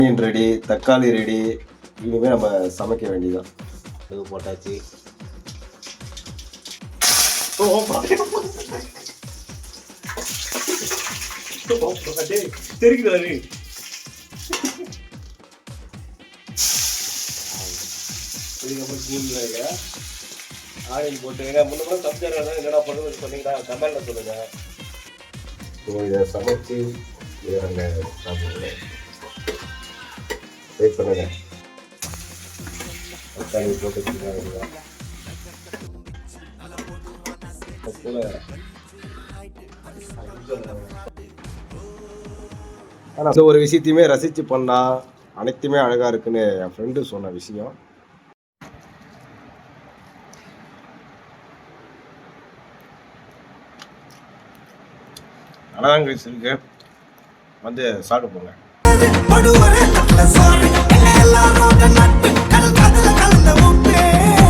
மீன் ready, தக்காளி ready. இனிமேல் நம்ம சமைக்க வேண்டியதான். இது போட்டாச்சு. தெரிக்கிறாரு. இதுக்கப்புறம் கூழ்ல ஆயில் போட்டுங்க. முன்ன சமைச்சா என்னடா பண்ணுறது சொன்னீங்கன்னா கமெண்ட்ல சொல்லுங்க. இதை சமைச்சு சாப்பிடுங்க. வெயிட் பண்ணுங்க. தக்காளி போட்டு ஒரு விஷயத்தையுமே ரசித்து பண்ணா அனைத்துமே அழகா இருக்குன்னு என் ஃப்ரெண்டு சொன்ன விஷயம். அழகாங்க இருக்கு. வந்து சாப்பிட்டு போங்க.